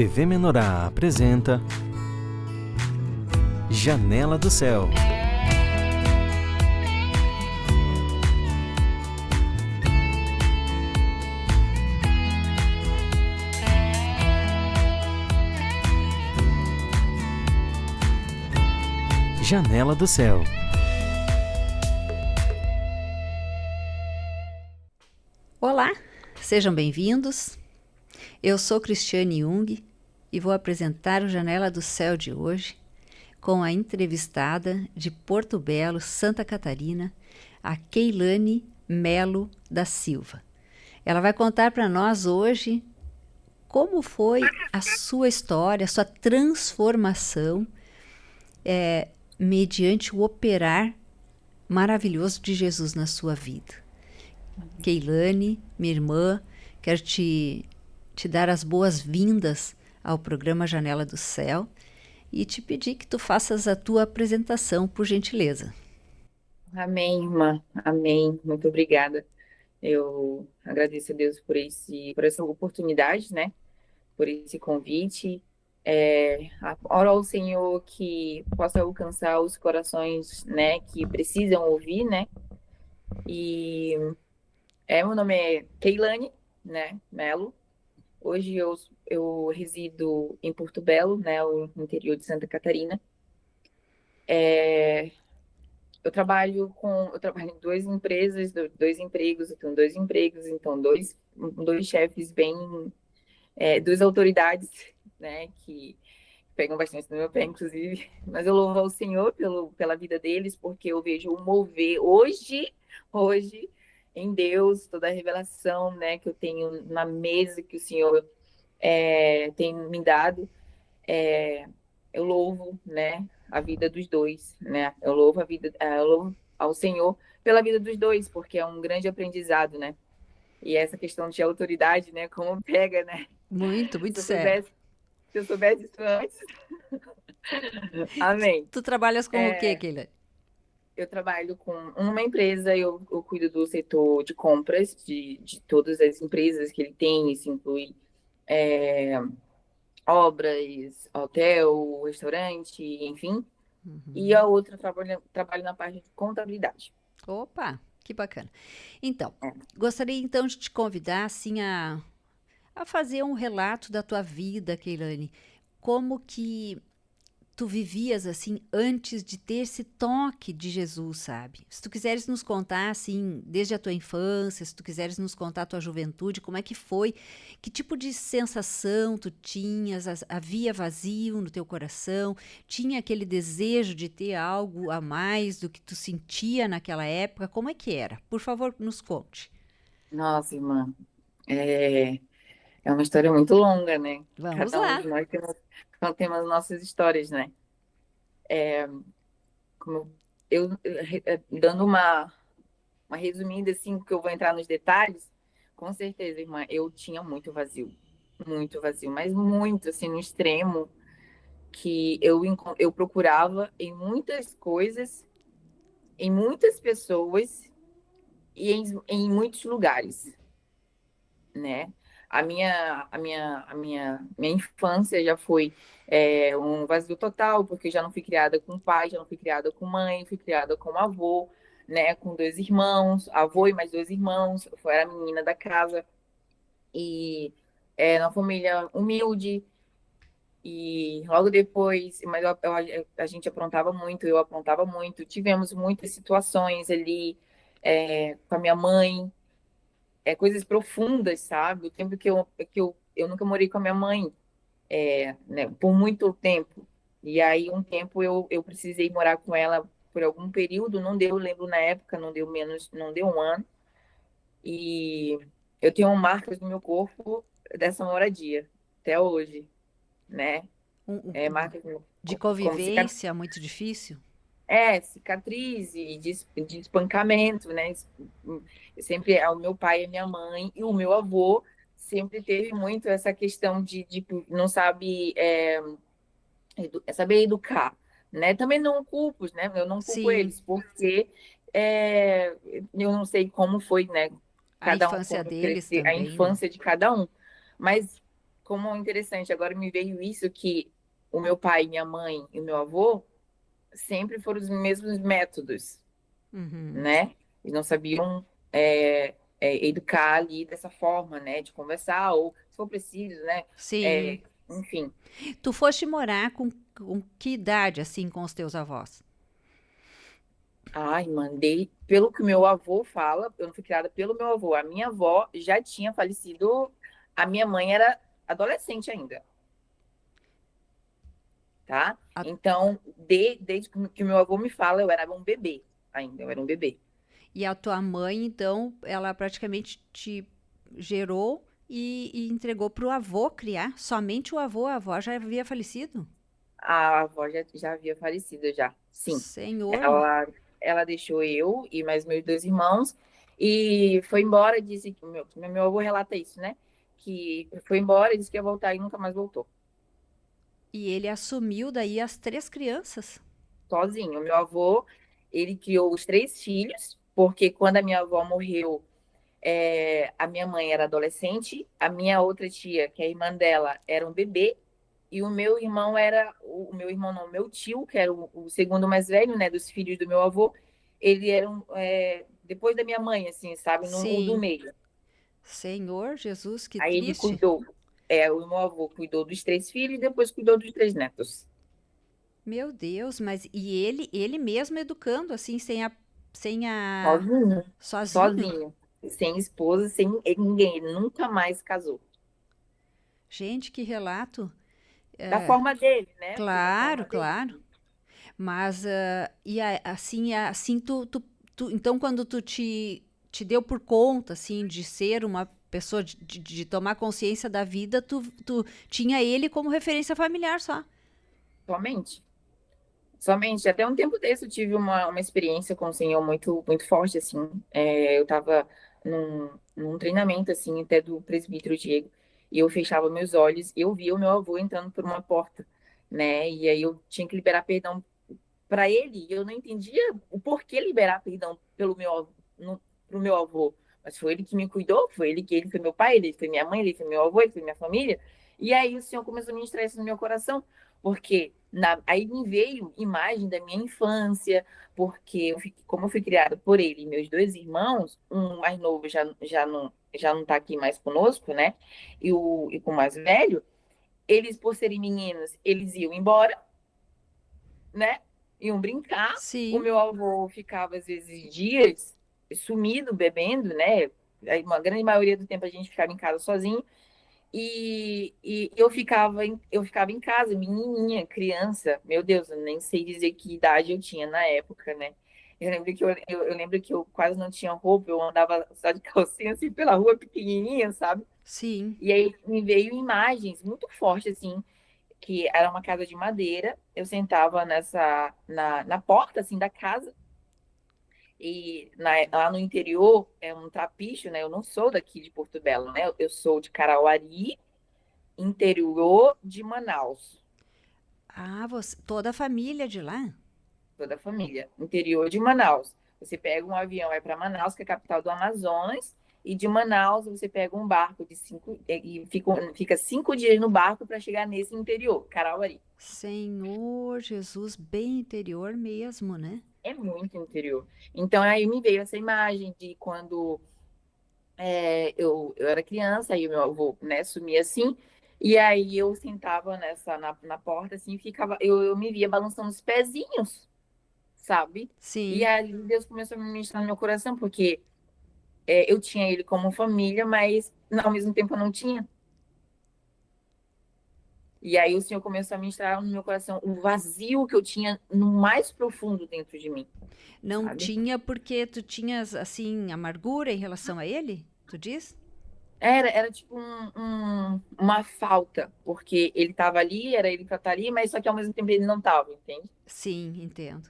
TV Menorá apresenta Janela do Céu. Janela do Céu. Olá, sejam bem-vindos. Eu sou Cristiane Jung e vou apresentar o Janela do Céu de hoje com a entrevistada de Porto Belo, Santa Catarina, a Keilane Melo da Silva. Ela vai contar para nós hoje como foi a sua história, a sua transformação mediante o operar maravilhoso de Jesus na sua vida. Keilane, minha irmã, quero te dar as boas-vindas ao programa Janela do Céu e te pedir que tu faças a tua apresentação, por gentileza. Amém, irmã. Amém. Muito obrigada. Eu agradeço a Deus por essa oportunidade, né? Por esse convite. Oro ao Senhor que possa alcançar os corações, né? Que precisam ouvir, né? E meu nome é Keilane, né? Melo. Hoje eu resido em Porto Belo, né? O interior de Santa Catarina. Eu trabalho em duas empresas, dois empregos, eu tenho dois empregos, então dois chefes duas autoridades, né, que pegam bastante no meu pé, inclusive, mas eu louvo ao Senhor pela vida deles, porque eu vejo o mover hoje, em Deus, toda a revelação, né, que eu tenho na mesa que o Senhor tem me dado, eu louvo, né, a vida dos dois, né? Eu louvo ao Senhor pela vida dos dois, porque é um grande aprendizado, né? E essa questão de autoridade, né? Como pega, né? Muito Se sério. eu soubesse isso antes. Amém. Tu trabalhas com o quê, Keilane? Eu trabalho com uma empresa, eu cuido do setor de compras de todas as empresas que ele tem, isso inclui obras, hotel, restaurante, enfim. E a outra trabalho na parte de contabilidade. Opa, que bacana. Então, gostaria então de te convidar assim a fazer um relato da tua vida, Keilane. Como que tu vivias assim antes de ter esse toque de Jesus, sabe? Se tu quiseres nos contar assim, desde a tua infância, se tu quiseres nos contar a tua juventude, como é que foi? Que tipo de sensação tu tinhas? Havia vazio no teu coração? Tinha aquele desejo de ter algo a mais do que tu sentia naquela época? Como é que era? Por favor, nos conte. Nossa, irmã, é uma história muito longa, né? Vamos Cada um lá. de nós temos as nossas histórias, né? Como dando uma resumida, assim, porque eu vou entrar nos detalhes, com certeza, irmã, eu tinha muito vazio, mas muito, assim, no extremo, que eu procurava em muitas coisas, em muitas pessoas e em muitos lugares, né? A minha infância já foi um vazio total, porque eu já não fui criada com pai, já não fui criada com mãe, fui criada com avô, né? Com dois irmãos, avô e mais dois irmãos, eu era a menina da casa, e uma família humilde, e logo depois, mas a gente aprontava muito, eu aprontava muito, tivemos muitas situações ali com a minha mãe, coisas profundas, sabe? O tempo que eu nunca morei com a minha mãe, né, por muito tempo. E aí, um tempo eu precisei morar com ela por algum período, não deu, lembro na época, não deu menos, não deu um ano. E eu tenho marcas no meu corpo dessa moradia, até hoje, né? Um- um- Marcas de como cicatriz. convivência muito difícil? Cicatriz e de espancamento, né? Sempre o meu pai e a minha mãe e o meu avô sempre teve muito essa questão de não sabe saber educar, né? Também não culpo, né? Eu não culpo Sim, eles porque eu não sei como foi, né? a Cada um infância como deles crescer, a também, né? infância de cada um, mas como é interessante, agora me veio isso que o meu pai, minha mãe e o meu avô sempre foram os mesmos métodos, Uhum. né? Eles não sabiam educar ali dessa forma, né? De conversar, ou se for preciso, né? Sim. É, enfim. Tu foste morar com que idade, assim, com os teus avós? Ai, mandei. Pelo que o meu avô fala, eu não fui criada pelo meu avô. A minha avó já tinha falecido, a minha mãe era adolescente ainda, tá? A- Então, desde que o meu avô me fala, eu era um bebê ainda, eu era um bebê. e a tua mãe, então, ela praticamente te gerou e entregou para o avô criar? Somente o avô, a avó já havia falecido? A avó já havia falecido já, sim. Senhor, Ela deixou eu e mais meus dois irmãos e foi embora, disse que meu avô relata isso, né? Que foi embora, disse que ia voltar e nunca mais voltou. e ele assumiu daí as três crianças? Sozinho. O meu avô, ele criou os três filhos, porque quando a minha avó morreu, a minha mãe era adolescente, a minha outra tia, que é a irmã dela, era um bebê, e o meu irmão era, o meu irmão não, o meu tio, que era o segundo mais velho, né, dos filhos do meu avô, ele era depois da minha mãe, assim, sabe, o do Sim. meio. Senhor Jesus, que Aí ele triste. cuidou, o meu avô cuidou dos três filhos e depois cuidou dos três netos. Meu Deus, mas e ele mesmo educando assim sem a Sozinho, sozinho? sozinho, sem esposa, sem ninguém, ele nunca mais casou. Gente, que relato. Da forma dele, né? Porque da Claro, forma claro. dele. Mas assim então quando tu te deu por conta assim de ser uma pessoa de tomar consciência da vida, tu tinha ele como referência familiar só. Somente. Somente. Até um tempo desse eu tive uma experiência com o Senhor muito, muito forte, assim. Eu estava num treinamento, assim, até do presbítero Diego, e eu fechava meus olhos e eu via o meu avô entrando por uma porta, né? E aí eu tinha que liberar perdão para ele, e eu não entendia o porquê liberar perdão pro meu avô. Mas foi ele que me cuidou, ele foi meu pai, ele foi minha mãe, ele foi meu avô, ele foi minha família. E aí o Senhor começou a ministrar isso no meu coração, porque aí me veio imagem da minha infância, porque como eu fui criada por ele e meus dois irmãos, um mais novo já não tá aqui mais conosco, né? E com o mais velho, eles, por serem meninos, eles iam embora, né? Iam brincar. O Sim, meu avô ficava, às vezes, dias sumido, bebendo, né? Aí, uma grande maioria do tempo a gente ficava em casa sozinho. E eu ficava em casa, menininha, criança. Meu Deus, eu nem sei dizer que idade eu tinha na época, né? Eu lembro que eu quase não tinha roupa, eu andava só de calcinha assim pela rua pequenininha, sabe? sim. E aí me veio imagens muito fortes, assim, que era uma casa de madeira. Eu sentava na porta assim da casa e lá no interior é um trapiche, né? Eu não sou daqui de Porto Belo, né? Eu sou de Carauari, interior de Manaus, Ah, toda a família de lá? toda a família, interior de Manaus. Você pega um avião, vai para Manaus, que é a capital do Amazonas, e de Manaus você pega um barco de e fica 5 dias no barco para chegar nesse interior, Carauari. Senhor Jesus, bem interior mesmo, né? É muito interior. Então aí me veio essa imagem de quando eu era criança, aí o meu avô, né, sumia assim, e aí eu sentava na porta assim, eu me via balançando os pezinhos, sabe? E Sim. aí Deus começou a me ministrar no meu coração, porque eu tinha ele como família, mas ao mesmo tempo eu não tinha. E aí o Senhor começou a ministrar no meu coração o vazio que eu tinha no mais profundo dentro de mim, Não sabe? tinha porque tu tinhas, assim, amargura em relação a ele? Tu diz? Era tipo uma falta, porque ele estava ali, era ele para estar ali, mas só que ao mesmo tempo ele não estava, entende? Sim, entendo.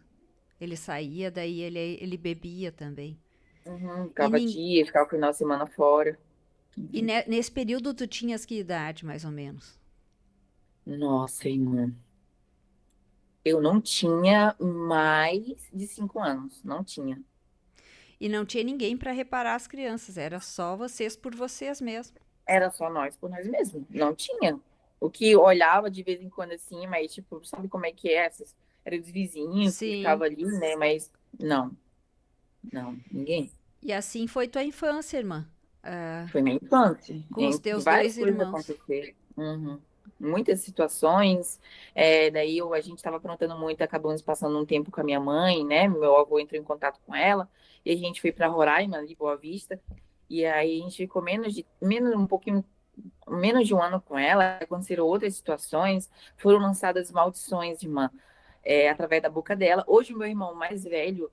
Ele saía, daí ele bebia também. Uhum, E, ficava dia, ficava o final de semana fora. Uhum. nesse período tu tinhas que idade, mais ou menos? Nossa, irmã. Eu não tinha mais de 5 anos, não tinha. E não tinha ninguém para reparar as crianças, era só vocês por vocês mesmo. Era só nós por nós mesmos. Não tinha. O que olhava de vez em quando assim, mas tipo, sabe como é que é? Eram os vizinhos que Sim. ficavam ali, né? Mas não, não, ninguém. E assim foi tua infância, irmã. Ah, Foi minha infância. com os teus Várias dois coisas irmãos. aconteceram. Uhum. Muitas situações. Daí a gente estava aprontando muito, acabamos passando um tempo com a minha mãe, né? Meu avô entrou em contato com ela. E a gente foi para Roraima, ali, Boa Vista. E aí a gente ficou um pouquinho, menos de um ano com ela. Aconteceram outras situações. Foram lançadas maldições, irmã, através da boca dela. Hoje, o meu irmão mais velho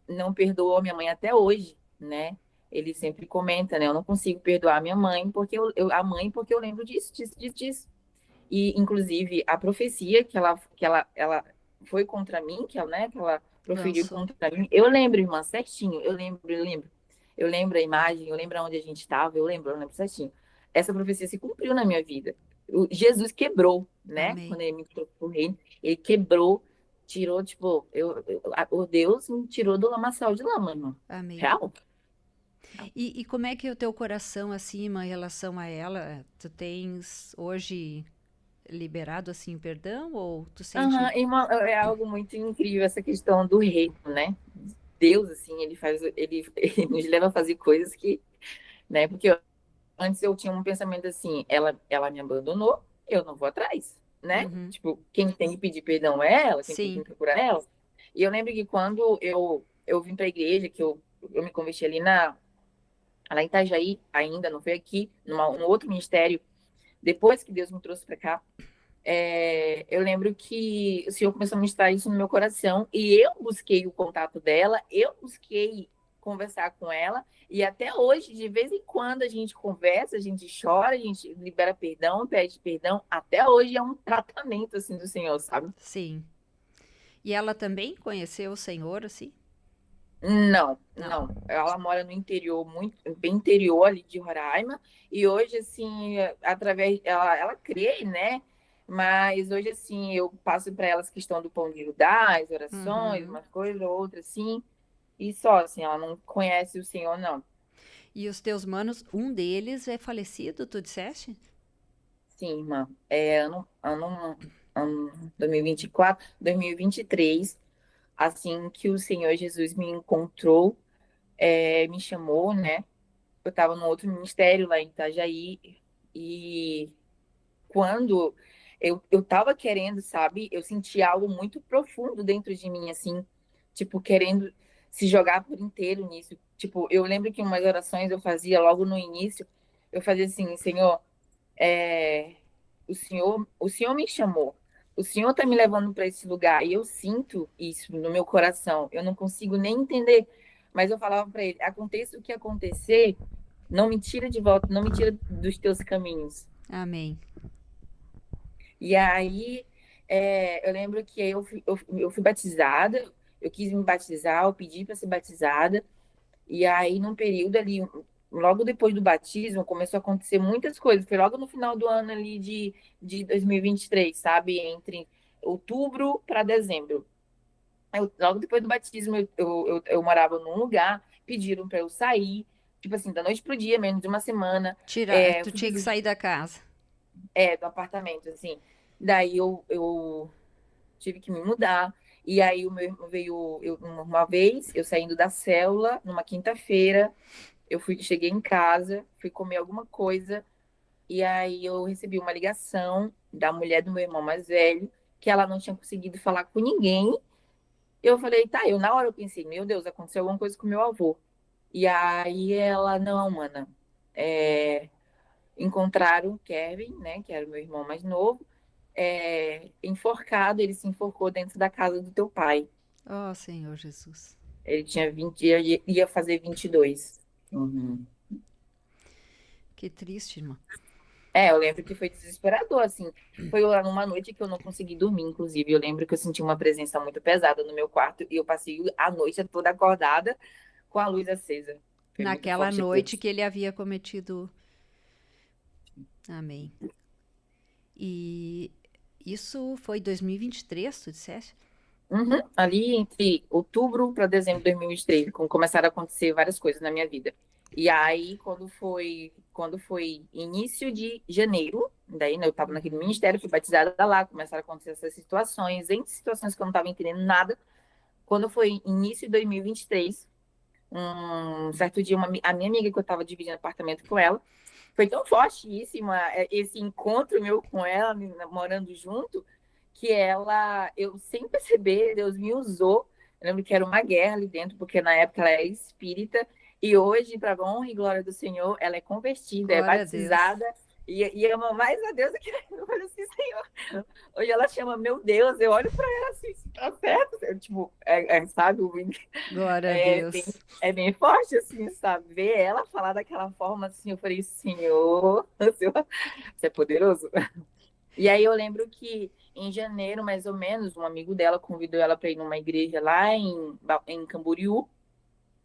não perdoou a minha mãe até hoje, né? Ele sempre comenta, né? Eu não consigo perdoar a minha mãe a mãe porque eu lembro disso, disso, disso, disso. E inclusive a profecia que ela foi contra mim, que ela proferiu Lançou. contra mim. Eu lembro, irmã, certinho. Eu lembro, eu lembro. Eu lembro a imagem, eu lembro onde a gente estava, eu lembro certinho. Essa profecia se cumpriu na minha vida. Jesus quebrou, né? Amém. Quando ele me trouxe pro reino, ele quebrou, tirou, tipo, o Deus me tirou do lamaçal de lama, irmão. Amém. Real? E como é que é o teu coração, assim, irmã, em relação a ela? Tu tens hoje liberado, assim, perdão? Ou tu Aham, sente... irmã, é algo muito incrível essa questão do reino, né? Deus, assim, ele nos leva a fazer coisas que, né? Porque antes eu tinha um pensamento assim, ela me abandonou, eu não vou atrás, né? Uhum. Tipo, quem tem que pedir perdão é ela, quem tem que Sim. me procurar é ela. E eu lembro que quando eu vim para a igreja, eu me converti lá em Itajaí, ainda não foi aqui, num outro ministério, depois que Deus me trouxe para cá, eu lembro que o Senhor começou a ministrar isso no meu coração e eu busquei o contato dela, eu busquei conversar com ela e até hoje, de vez em quando, a gente conversa, a gente chora, a gente libera perdão, pede perdão. Até hoje é um tratamento assim do Senhor, sabe? Sim. E ela também conheceu o Senhor, assim? Não, Não. não. Ela mora no interior, muito bem interior ali de Roraima, e hoje, assim, através. Ela crê, né? Mas hoje, assim, eu passo para elas questão do pão de Judá, as orações, Uhum. uma coisa ou outra, assim, e só, assim, ela não conhece o Senhor, não. E os teus manos, um deles é falecido, tu disseste? Sim, irmã. Ano 2024, 2023, assim que o Senhor Jesus me encontrou, me chamou, né? Eu estava num outro ministério lá em Itajaí e quando eu tava querendo, sabe, eu senti algo muito profundo dentro de mim, assim, tipo, querendo se jogar por inteiro nisso. Tipo, eu lembro que umas orações eu fazia logo no início, eu fazia assim, Senhor, o Senhor me chamou, o Senhor tá me levando para esse lugar e eu sinto isso no meu coração. Eu não consigo nem entender, mas eu falava para ele, aconteça o que acontecer, não me tira de volta, não me tira dos teus caminhos. Amém. E aí, eu lembro que eu fui batizada, eu quis me batizar, eu pedi para ser batizada, e aí, num período ali, logo depois do batismo, começou a acontecer muitas coisas. Foi logo no final do ano ali de 2023, sabe? Entre outubro para dezembro. Logo depois do batismo, eu morava num lugar, pediram para eu sair, tipo assim, da noite pro dia, menos de uma semana. Eu Tu fui tinha que fazer, sair da casa. do apartamento, assim. Daí eu tive que me mudar. E aí o meu irmão veio, uma vez, eu saindo da célula, numa quinta-feira, cheguei em casa, fui comer alguma coisa, e aí eu recebi uma ligação da mulher do meu irmão mais velho, que ela não tinha conseguido falar com ninguém. Eu falei, tá, na hora eu pensei, meu Deus, aconteceu alguma coisa com meu avô. E aí ela, não, mana, é, encontraram o Kevin, né, que era o meu irmão mais novo, enforcado, ele se enforcou dentro da casa do teu pai. Oh, Senhor Jesus. Ele tinha 20, ia fazer 22. Uhum. Que triste, irmã. Eu lembro que foi desesperador, assim. Foi lá numa noite que eu não consegui dormir, inclusive. Eu lembro que eu senti uma presença muito pesada no meu quarto e eu passei a noite toda acordada com a luz acesa. Foi muito Naquela forte aquilo. noite que ele havia cometido. Amém. E isso foi 2023, tu disseste? Uhum. Ali entre outubro para dezembro de 2023, começaram a acontecer várias coisas na minha vida. E aí, quando foi início de janeiro, daí, né, eu estava naquele ministério, fui batizada lá, começaram a acontecer essas situações, em situações que eu não estava entendendo nada. Quando foi início de 2023, um certo dia, a minha amiga, que eu estava dividindo apartamento com ela, foi tão fortíssimo esse encontro meu com ela, morando junto, que eu sem perceber, Deus me usou. Eu lembro que era uma guerra ali dentro, porque na época ela era espírita, e hoje, para a honra e glória do Senhor, ela é convertida, é Glória a Deus. batizada, e ama mais a Deus do que eu falei assim, Senhor. Hoje ela chama meu Deus, eu olho para ela assim, tá certo? Eu, tipo, sabe, Glória a é bem, Deus. é bem forte, assim, sabe? Ver ela falar daquela forma, assim, eu falei, Senhor, você é poderoso. E aí eu lembro que em janeiro, mais ou menos, um amigo dela convidou ela para ir numa igreja lá em Camboriú.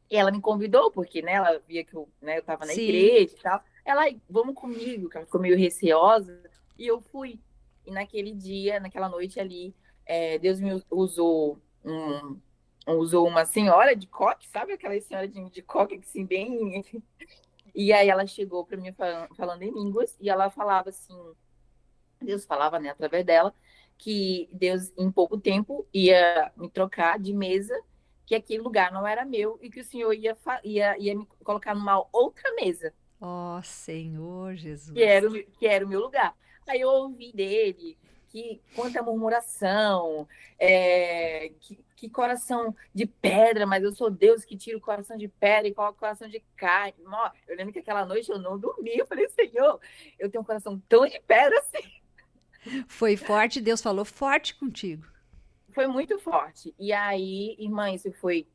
E ela me convidou, porque, né, ela via que eu tava na Sim. igreja e tal. Ela, vamos comigo, que ela ficou meio receosa. E eu fui. E naquele dia, naquela noite ali, Deus me usou uma senhora de coque, sabe aquela senhora de coque, assim, bem. E aí ela chegou para mim falando em línguas, e ela falava assim, Deus falava, né, através dela, que Deus, em pouco tempo, ia me trocar de mesa, que aquele lugar não era meu e que o Senhor ia me colocar numa outra mesa, Ó Senhor que era, Jesus. que era o meu lugar. Aí eu ouvi dele que quanta murmuração, que coração de pedra, mas eu sou Deus que tira o coração de pedra e coloca o coração de carne. Eu lembro que aquela noite eu não dormi, eu falei, Senhor, eu tenho um coração tão de pedra assim. Foi forte, Deus falou forte contigo. Foi muito forte. E aí, irmã, isso foi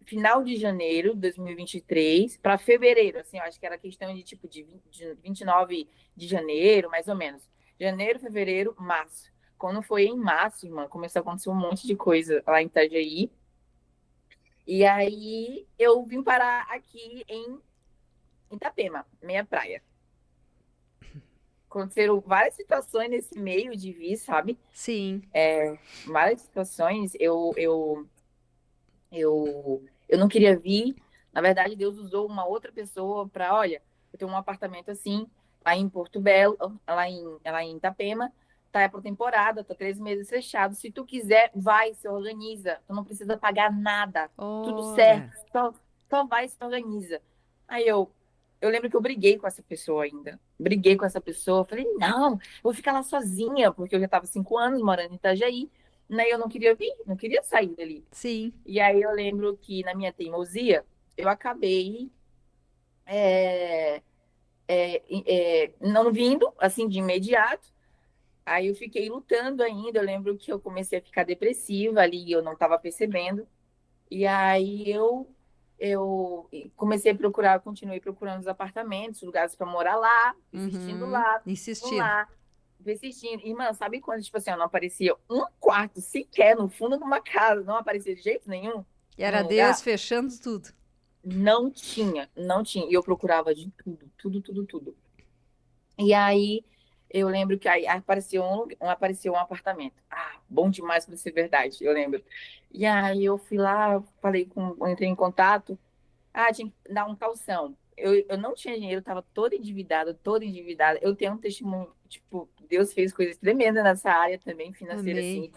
final de janeiro de 2023 para fevereiro, assim, eu acho que era questão de tipo de 29 de janeiro, mais ou menos. Janeiro, fevereiro, março. Quando foi em março, irmã, começou a acontecer um monte de coisa lá em Itajaí. E aí eu vim parar aqui em Itapema, minha praia. Aconteceram várias situações nesse meio de vir, sabe? Sim. Várias situações. Eu não queria vir. Na verdade, Deus usou uma outra pessoa para, olha, eu tenho um apartamento assim, lá em Porto Belo, lá em Itapema, tá para temporada, tá 3 meses fechado. Se tu quiser, vai, se organiza. Tu não precisa pagar nada. Tudo certo. Ora. Só vai, se organiza. Aí eu lembro que eu briguei com essa pessoa ainda. Briguei com essa pessoa. Falei, não, eu vou ficar lá sozinha, porque eu já estava 5 anos morando em Itajaí. Né? Eu não queria vir, não queria sair dali. Sim. E aí eu lembro que na minha teimosia, eu acabei é, não vindo, assim, de imediato. Aí eu fiquei lutando ainda. Eu lembro que eu comecei a ficar depressiva ali, eu não estava percebendo. E aí eu comecei a procurar, continuei procurando os apartamentos, lugares para morar lá, Uhum. insistindo Insistindo. lá, persistindo. Irmã, sabe quando, tipo assim, não aparecia um quarto sequer no fundo de uma casa, não aparecia de jeito nenhum E em era um Deus lugar? fechando tudo. Não tinha, não tinha. E eu procurava de tudo, tudo, tudo, tudo. E aí eu lembro que aí apareceu um apartamento. Ah, bom demais para ser verdade, eu lembro. E aí eu fui lá, entrei em contato. Ah, tinha que dar um calção. Eu não tinha dinheiro, eu estava toda endividada, toda endividada. Eu tenho um testemunho, tipo, Deus fez coisas tremendas nessa área também, financeira, Amém. assim,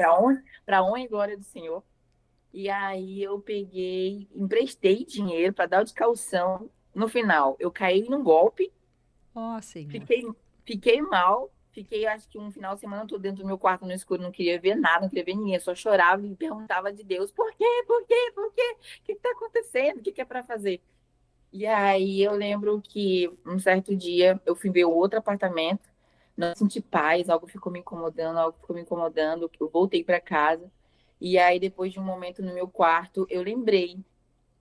para honra e glória do Senhor. E aí eu peguei, emprestei dinheiro para dar o de calção. No final, eu caí num golpe, Ó Senhor. fiquei, fiquei mal. Fiquei, acho que um final de semana todo dentro do meu quarto no escuro, não queria ver nada, não queria ver ninguém, só chorava e perguntava de Deus, por quê, por quê, por quê? O que está acontecendo? O que é para fazer? E aí eu lembro que um certo dia eu fui ver outro apartamento, não senti paz, algo ficou me incomodando, algo ficou me incomodando, eu voltei para casa. E aí depois de um momento no meu quarto, eu lembrei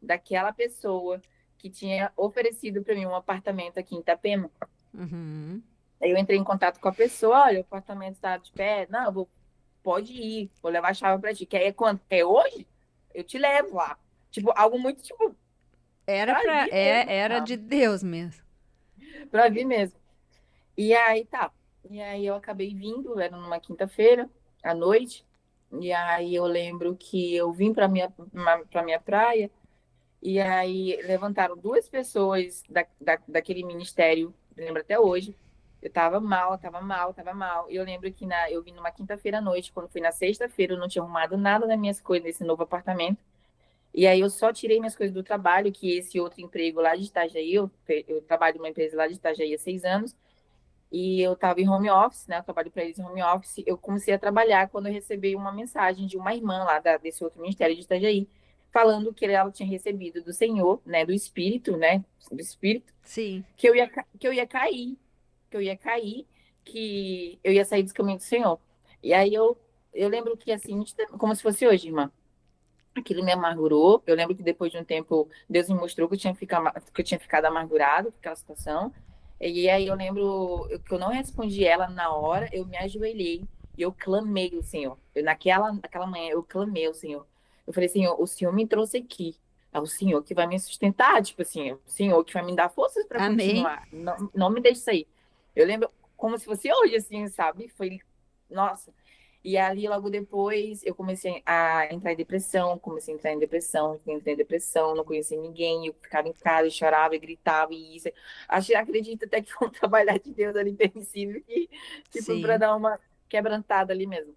daquela pessoa que tinha oferecido para mim um apartamento aqui em Itapema. Uhum. Aí eu entrei em contato com a pessoa, olha, o apartamento está de pé, não, pode ir, vou levar a chave para ti. Quer quando? Quer hoje? Eu te levo lá. Tipo, algo muito tipo para vir mesmo, Era de sabe? Deus mesmo. Para vir mesmo. E aí tá. E aí eu acabei vindo, era numa quinta-feira à noite. E aí eu lembro que eu vim para minha praia E aí levantaram duas pessoas daquele ministério, eu lembro até hoje. Eu tava mal, tava mal, tava mal. E eu lembro que eu vim numa quinta-feira à noite, quando fui na sexta-feira, eu não tinha arrumado nada das minhas coisas nesse novo apartamento. E aí eu só tirei minhas coisas do trabalho, que esse outro emprego lá de Itajaí, eu trabalho numa empresa lá de Itajaí há 6 anos, e eu estava em home office, né? Eu trabalho para eles em home office. Eu comecei a trabalhar quando eu recebi uma mensagem de uma irmã lá desse outro ministério de Itajaí, falando que ela tinha recebido do Senhor, né? Do Espírito, né? Do Espírito, Sim. que eu ia cair, que eu ia sair dos caminhos do Senhor. E aí eu lembro que assim, como se fosse hoje, irmã. Aquilo me amargurou. Eu lembro que depois de um tempo, Deus me mostrou que eu tinha ficado amargurado com aquela situação. E aí eu lembro que eu não respondi ela na hora, eu me ajoelhei e eu clamei o Senhor. Naquela manhã, eu clamei o Senhor. Eu falei, Senhor, o Senhor me trouxe aqui. É o Senhor que vai me sustentar, tipo assim, é o Senhor que vai me dar forças para Amém. continuar. Não, não me deixe sair. Eu lembro como se fosse hoje, assim, sabe? Foi, nossa. E ali, logo depois, eu comecei a entrar em depressão, entrei em depressão, não conhecia ninguém, eu ficava em casa, chorava, e gritava, e isso. Acredito até que foi um trabalhar de Deus ali permissível, que, tipo, para Sim. dar uma quebrantada ali mesmo.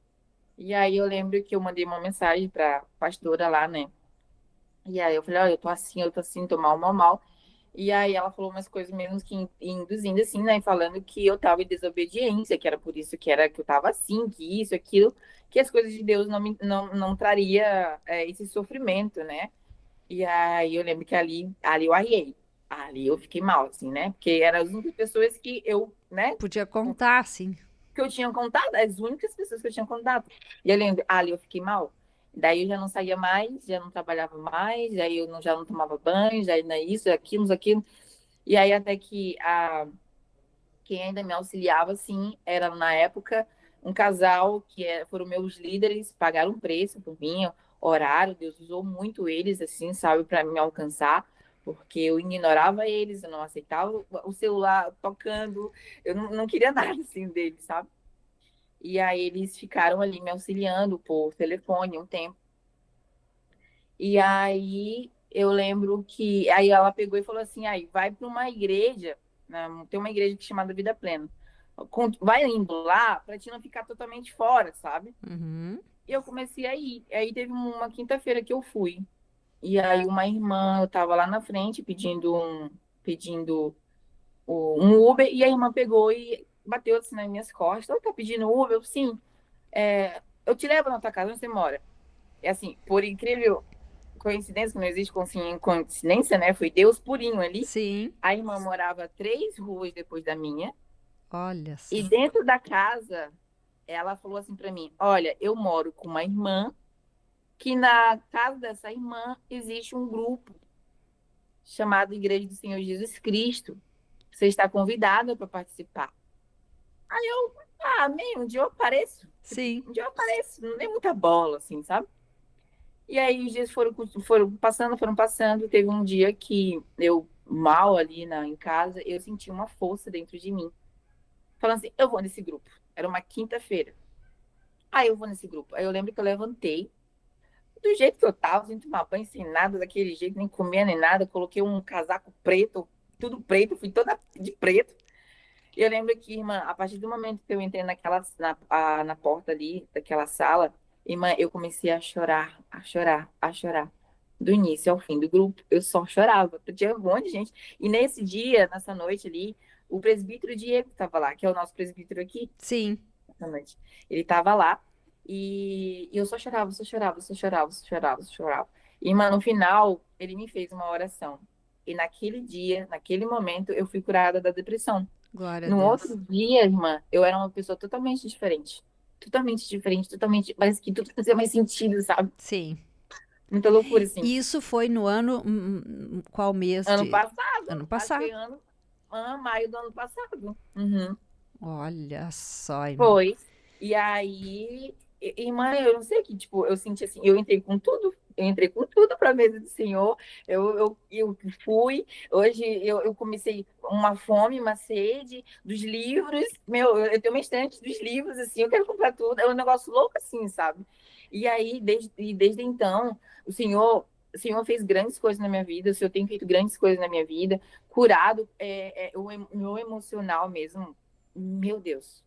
E aí eu lembro que eu mandei uma mensagem para pastora lá, né? E aí eu falei, olha, eu tô assim, tô mal, mal, mal. E aí ela falou umas coisas mesmo que induzindo assim, né? Falando que eu tava em desobediência, que era por isso que eu tava assim, que isso, aquilo, que as coisas de Deus não traria esse sofrimento, né? E aí eu lembro que ali eu arriei. Ali eu fiquei mal, assim, né? Porque eram as únicas pessoas que eu, né? Podia contar, sim. Que eu tinha contato, as únicas pessoas que eu tinha contato. E eu lembro, ali eu fiquei mal. Daí eu já não saía mais, já não trabalhava mais, aí eu já não tomava banho, já não é isso, aquilo, aquilo. E aí até que quem ainda me auxiliava, assim, era na época um casal foram meus líderes, pagaram um preço por mim, horário, Deus usou muito eles, assim, sabe, para me alcançar, porque eu ignorava eles, eu não aceitava o celular tocando, eu não queria nada, assim, deles, sabe? E aí eles ficaram ali me auxiliando por telefone um tempo. E aí eu lembro que aí ela pegou e falou assim, aí vai para uma igreja, né? Tem uma igreja chamada Vida Plena. Vai indo lá para te não ficar totalmente fora, sabe? Uhum. E eu comecei a ir. Aí teve uma quinta-feira que eu fui. E aí uma irmã, eu tava lá na frente pedindo um Uber e a irmã pegou e bateu assim nas minhas costas. Eu tá pedindo Uber? Eu, sim. Eu te levo na tua casa, onde você mora. É assim, por incrível coincidência, que não existe coincidência, né? Foi Deus purinho ali. Sim. A irmã morava 3 ruas depois da minha. Olha E só. dentro da casa, ela falou assim para mim: olha, eu moro com uma irmã, que na casa dessa irmã existe um grupo chamado Igreja do Senhor Jesus Cristo. Você está convidada para participar. Aí eu, amém, um dia eu apareço. Tipo, Sim. um dia eu apareço, não dei muita bola, assim, sabe? E aí os dias foram passando. Teve um dia que eu, mal ali em casa, eu senti uma força dentro de mim. Falando assim, eu vou nesse grupo. Era uma quinta-feira. Aí eu vou nesse grupo. Aí eu lembro que eu levantei, do jeito que eu tava, sem tomar banho, sem nada, daquele jeito, nem comia nem nada. Coloquei um casaco preto, tudo preto, fui toda de preto. E eu lembro que, irmã, a partir do momento que eu entrei na porta ali, daquela sala, irmã, eu comecei a chorar, a chorar, a chorar. Do início ao fim do grupo, eu só chorava. Tinha um monte de gente. E nesse dia, nessa noite ali, o presbítero Diego estava lá, que é o nosso presbítero aqui, Sim. essa noite. Ele estava lá e eu só chorava, só chorava, só chorava, só chorava, só chorava. E, irmã, no final, ele me fez uma oração. E naquele dia, naquele momento, eu fui curada da depressão. Glória a No Deus. outro dia, irmã, eu era uma pessoa totalmente diferente. Totalmente diferente, totalmente. Parece que tudo fazia mais sentido, sabe? Sim. Muita loucura, assim. Isso foi no ano. Qual mês Ano de. passado, Ano acho que passado. foi maio do ano passado. Uhum. Olha só, irmã. Foi. E aí, irmã, eu não sei que, tipo, eu senti assim, eu entrei com tudo para a mesa do Senhor. Eu fui. Hoje eu comecei uma fome, uma sede dos livros. Meu, eu tenho uma estante dos livros, assim, eu quero comprar tudo. É um negócio louco, assim, sabe? E aí, desde então, o Senhor o Senhor fez grandes coisas na minha vida, o Senhor tem feito grandes coisas na minha vida, curado o meu emocional mesmo. Meu Deus.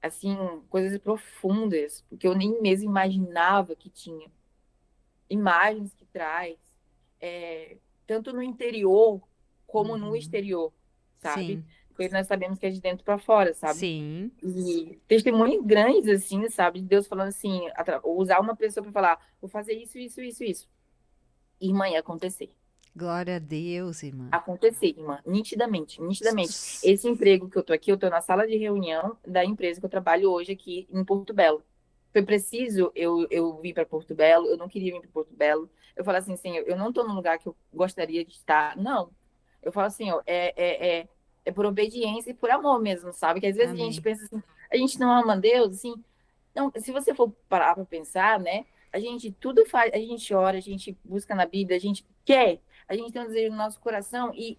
Assim, coisas profundas, porque eu nem mesmo imaginava que tinha. Imagens que traz, tanto no interior como no exterior, sabe? Sim, Porque nós sabemos que é de dentro para fora, sabe? sim. E testemunhos grandes, assim, sabe? De Deus falando assim, usar uma pessoa para falar, vou fazer isso, isso, isso, isso. Irmã, ia acontecer. Glória a Deus, irmã. Acontecer, irmã, nitidamente, nitidamente. S- Esse emprego que eu tô aqui, eu tô na sala de reunião da empresa que eu trabalho hoje aqui em Porto Belo. Foi preciso eu vir para Porto Belo, eu não queria vir para Porto Belo. Eu falo assim, Senhor, eu não tô no lugar que eu gostaria de estar. Não. Eu falo assim, ó, é por obediência e por amor mesmo, sabe? Que às vezes a gente Amém. pensa assim, a gente não ama Deus, assim. Não, se você for parar para pensar, né? A gente tudo faz, a gente ora, a gente busca na Bíblia, a gente quer, a gente tem um desejo no nosso coração e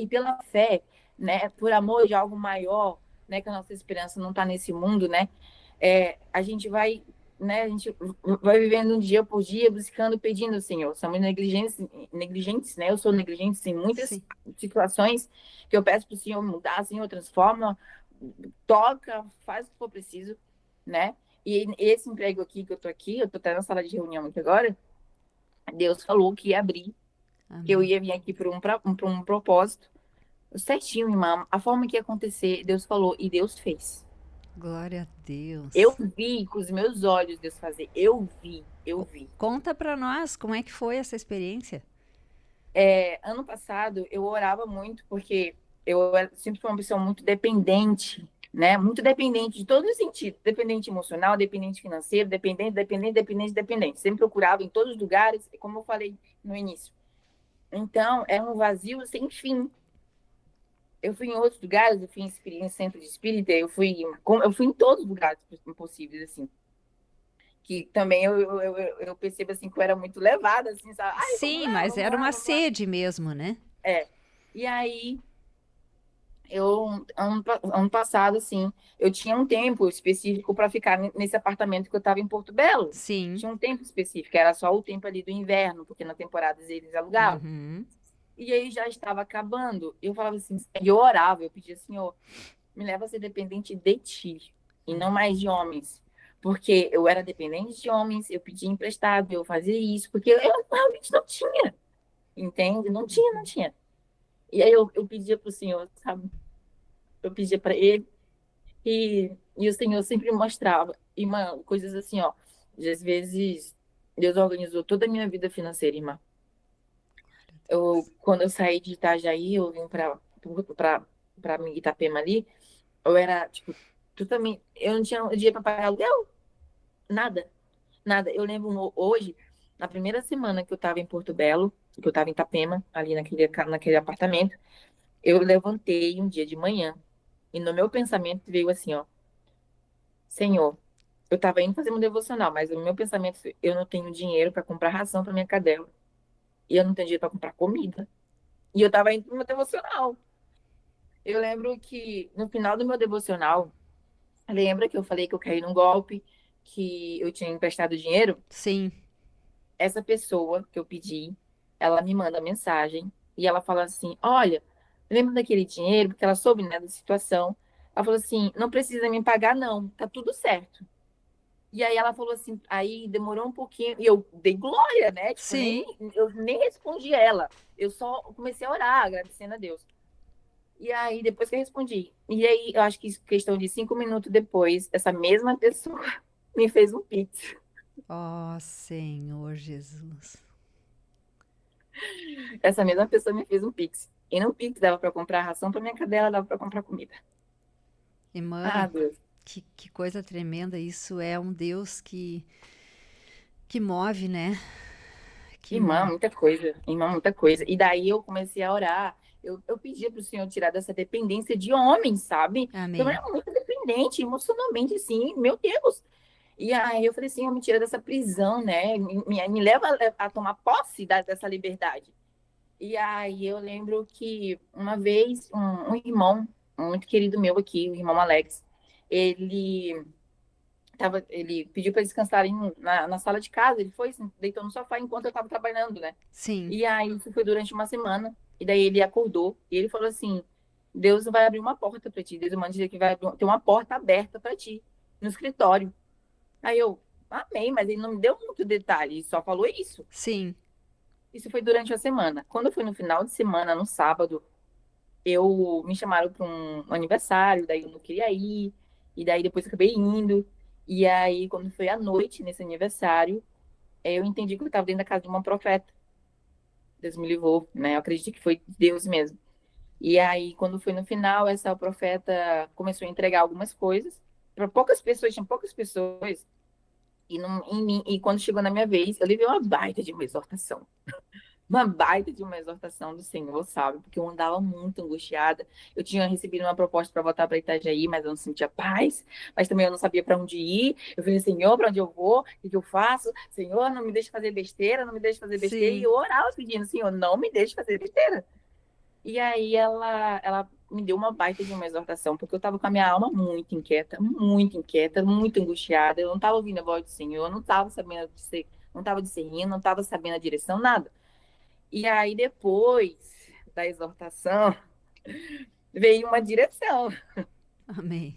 pela fé, né? Por amor de algo maior, né? Que a nossa esperança não está nesse mundo, né? A gente vai, né? A gente vai vivendo um dia por dia, buscando, pedindo ao Senhor. Somos negligentes, né? Eu sou negligente em muitas Sim. situações que eu peço para o Senhor mudar, Senhor, transforma, toca, faz o que for preciso, né? E esse emprego aqui que eu tô aqui, eu tô até na sala de reunião aqui agora, Deus falou que ia abrir, que eu Amém. ia vir aqui para um propósito certinho, irmã. A forma que ia acontecer, Deus falou e Deus fez. Glória a Eu Deus. vi com os meus olhos Deus fazer. Eu vi, eu vi. Conta pra nós como é que foi essa experiência. Ano passado eu orava muito porque sempre fui uma pessoa muito dependente, né? Muito dependente de todos os sentidos, dependente emocional, dependente financeiro, dependente. Sempre procurava em todos os lugares, como eu falei no início. Então, é um vazio sem fim. Eu fui em outros lugares, eu fui em centro de espírita, eu fui em todos os lugares possíveis, assim. Que também eu percebo, assim, que eu era muito levada, assim, sabe? Ai, vamos Sim, lá, mas vamos era lá, uma vamos lá. sede mesmo, né? É. E aí, ano passado, assim, eu tinha um tempo específico para ficar nesse apartamento que eu estava em Porto Belo. Sim. Tinha um tempo específico, era só o tempo ali do inverno, porque na temporada eles alugavam. Uhum. E aí já estava acabando. Eu falava assim, eu orava, eu pedia, Senhor, me leva a ser dependente de ti e não mais de homens. Porque eu era dependente de homens, eu pedia emprestado, eu fazia isso, porque eu realmente não tinha, entende? Não tinha, não tinha. E aí eu pedia para o Senhor, sabe? Eu pedia para ele e o Senhor sempre mostrava. Irmã, coisas assim, ó. Às vezes, Deus organizou toda a minha vida financeira, irmã. Quando eu saí de Itajaí, eu vim para Itapema ali, eu era, tipo, totalmente. Eu não tinha dinheiro para pagar aluguel, nada, nada. Eu lembro hoje, na primeira semana que eu estava em Porto Belo, que eu estava em Itapema, ali naquele apartamento, eu levantei um dia de manhã e no meu pensamento veio assim, ó, Senhor, eu estava indo fazer um devocional, mas o meu pensamento, eu não tenho dinheiro para comprar ração para minha cadela e eu não tenho dinheiro para comprar comida. E eu estava indo para o meu devocional. Eu lembro que no final do meu devocional, lembra que eu falei que eu caí num golpe, que eu tinha emprestado dinheiro? Sim. Essa pessoa que eu pedi, ela me manda mensagem e ela fala assim: Olha, lembra daquele dinheiro? Porque ela soube, né, da situação. Ela falou assim: Não precisa me pagar, não, tá tudo certo. E aí ela falou assim, aí demorou um pouquinho, e eu dei glória, né? Tipo, Sim. eu nem respondi ela. Eu só comecei a orar, agradecendo a Deus. E aí, depois que eu respondi. E aí, eu acho que questão de 5 minutos depois, essa mesma pessoa me fez um pix. Ó, Senhor Jesus. Essa mesma pessoa me fez um pix. E no pix dava para comprar ração para minha cadela, dava para comprar comida. Ah, Irmã, Deus. que coisa tremenda. Isso é um Deus que move, né? Que Irmã, move. muita coisa. Irmã, muita coisa. E daí eu comecei a orar. Eu pedia para o Senhor tirar dessa dependência de homens, sabe? Eu Amém. era muito dependente, emocionalmente, assim, meu Deus. E aí eu falei, Senhor, me tira dessa prisão, né? Me leva a tomar posse dessa liberdade. E aí eu lembro que uma vez um irmão, um muito querido meu aqui, o irmão Alex, ele Ele pediu para descansar na sala de casa, ele foi, deitou no sofá enquanto eu estava trabalhando, né? Sim, E aí isso foi durante uma semana, e daí ele acordou, e ele falou assim, Deus vai abrir uma porta para ti, Deus manda dizer que ter uma porta aberta para ti, no escritório. Aí eu, amém, mas ele não me deu muito detalhe, ele só falou isso. sim. Isso foi durante a semana. Quando foi no final de semana, no sábado, eu me chamaram para um aniversário, daí eu não queria ir, e daí depois eu acabei indo. E aí, quando foi à noite nesse aniversário, eu entendi que eu estava dentro da casa de uma profeta. Deus me livrou, né? Eu acredito que foi Deus mesmo. E aí, quando foi no final, essa profeta começou a entregar algumas coisas para poucas pessoas, tinha poucas pessoas. E, em mim, e quando chegou na minha vez, eu levei uma baita de uma exortação. Uma baita de uma exortação do Senhor, sabe? Porque eu andava muito angustiada. Eu tinha recebido uma proposta para voltar para Itajaí, mas eu não sentia paz. Mas também eu não sabia para onde ir. Eu falei, Senhor, para onde eu vou? O que eu faço? Senhor, não me deixe fazer besteira, não me deixe fazer besteira. E Sim. eu orava pedindo, Senhor, não me deixe fazer besteira. E aí ela me deu uma baita de uma exortação, porque eu estava com a minha alma muito inquieta, muito angustiada. Eu não estava ouvindo a voz do Senhor, eu não estava sabendo não estava discernindo, não estava sabendo a direção, nada. E aí, depois da exortação, veio uma direção. Amém.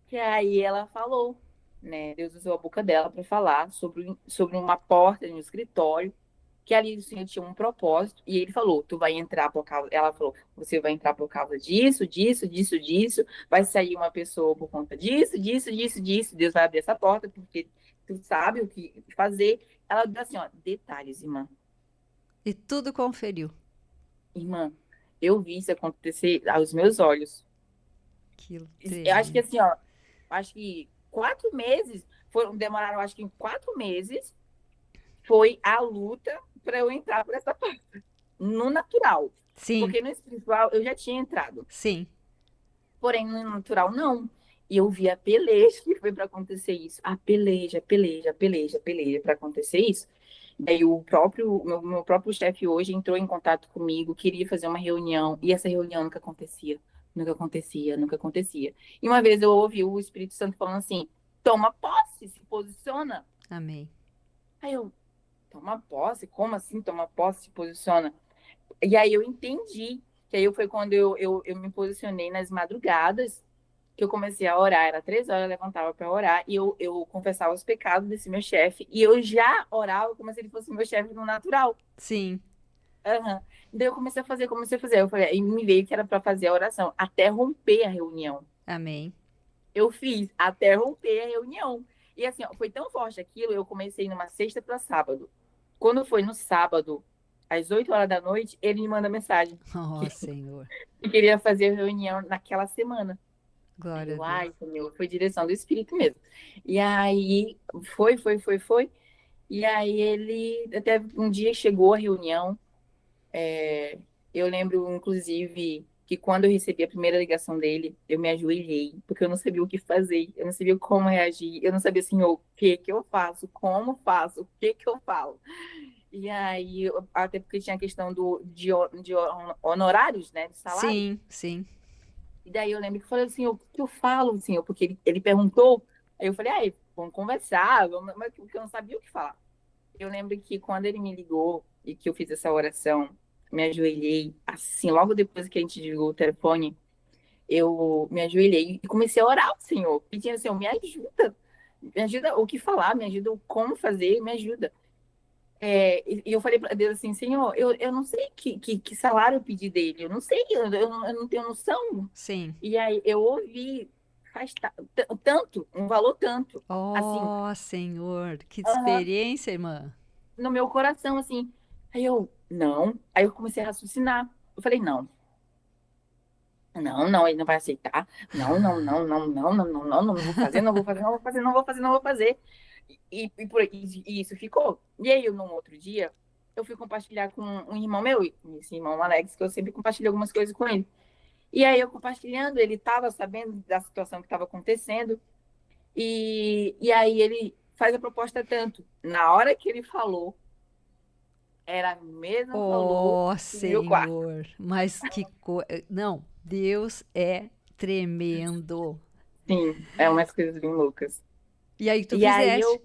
Que aí ela falou, né? Deus usou a boca dela para falar sobre uma porta no escritório, que ali o Senhor tinha um propósito. E ele falou: Tu vai entrar por causa. Ela falou: Você vai entrar por causa disso, disso, disso, disso. Vai sair uma pessoa por conta disso, disso, disso, disso. Deus vai abrir essa porta porque tu sabe o que fazer. Ela disse assim: Ó, detalhes, irmã. E tudo conferiu. Irmã, eu vi isso acontecer aos meus olhos. Aquilo Eu acho que tremendo. assim, ó, acho que 4 meses demoraram, acho que em 4 meses foi a luta para eu entrar por essa parte. No natural. Sim, Porque no espiritual eu já tinha entrado. sim. Porém, no natural, não. E eu vi a peleja que foi para acontecer isso. A peleja, peleja, peleja, peleja para acontecer isso. Daí meu próprio chefe hoje entrou em contato comigo, queria fazer uma reunião, e essa reunião nunca acontecia. Nunca acontecia, nunca acontecia. E uma vez eu ouvi o Espírito Santo falando assim: toma posse, se posiciona. Amém. Aí eu, toma posse? Como assim toma posse, se posiciona? E aí eu entendi. Que aí foi quando eu me posicionei nas madrugadas, que eu comecei a orar. Era 3 horas, eu levantava para orar, e eu confessava os pecados desse meu chefe. E eu já orava como se ele fosse meu chefe no natural. Sim. Aham. Daí eu comecei a fazer. Eu falei, e me veio que era para fazer a oração, até romper a reunião. Amém. Eu fiz até romper a reunião. E assim, ó, foi tão forte aquilo, eu comecei numa sexta para sábado. Quando foi no sábado, às 8 horas da noite, ele me manda mensagem Oh, Senhor. que queria fazer a reunião naquela semana. Aí Glória a eu, Deus. ai, Senhor, foi direção do Espírito mesmo. E aí foi. E aí ele até um dia chegou a reunião. Eu lembro, inclusive, que quando eu recebi a primeira ligação dele, eu me ajoelhei, porque eu não sabia o que fazer, eu não sabia como reagir, eu não sabia, Senhor, o que que eu faço, como faço, o que que eu falo. E aí, até porque tinha a questão de honorários, né, de salário. Sim, sim. E daí eu lembro que eu falei assim, o que eu falo, senhor? Porque ele perguntou, aí eu falei, ai, vamos conversar, mas porque eu não sabia o que falar. Eu lembro que quando ele me ligou e que eu fiz essa oração, me ajoelhei, assim, logo depois que a gente desligou o telefone, eu me ajoelhei e comecei a orar ao Senhor, pedindo, Senhor, me ajuda o que falar, me ajuda o como fazer, me ajuda. E eu falei para Deus assim, Senhor, eu não sei que salário eu pedi dele, eu não sei, eu não tenho noção. Sim. E aí eu ouvi, faz tanto, um valor tanto, assim, Oh, Senhor. Que aham, experiência, irmã. no meu coração, assim. Aí eu, não. Aí eu comecei a raciocinar. Eu falei, não, não, não, ele não vai aceitar. Não, não, não, não, não, não, não, não, não vou fazer, não vou fazer, não vou fazer, não vou fazer, não vou fazer. E isso ficou. E aí, num outro dia, eu fui compartilhar com um irmão meu, esse irmão Alex, que eu sempre compartilho algumas coisas com ele. E aí, eu compartilhando, ele estava sabendo da situação que estava acontecendo. E aí, ele faz a proposta tanto. Na hora que ele falou, era o mesmo valor Oh, do meu quarto. Senhor. Mas que coisa. Não, Deus é tremendo. Sim, é umas coisas bem loucas. E aí tu E aí fizeste?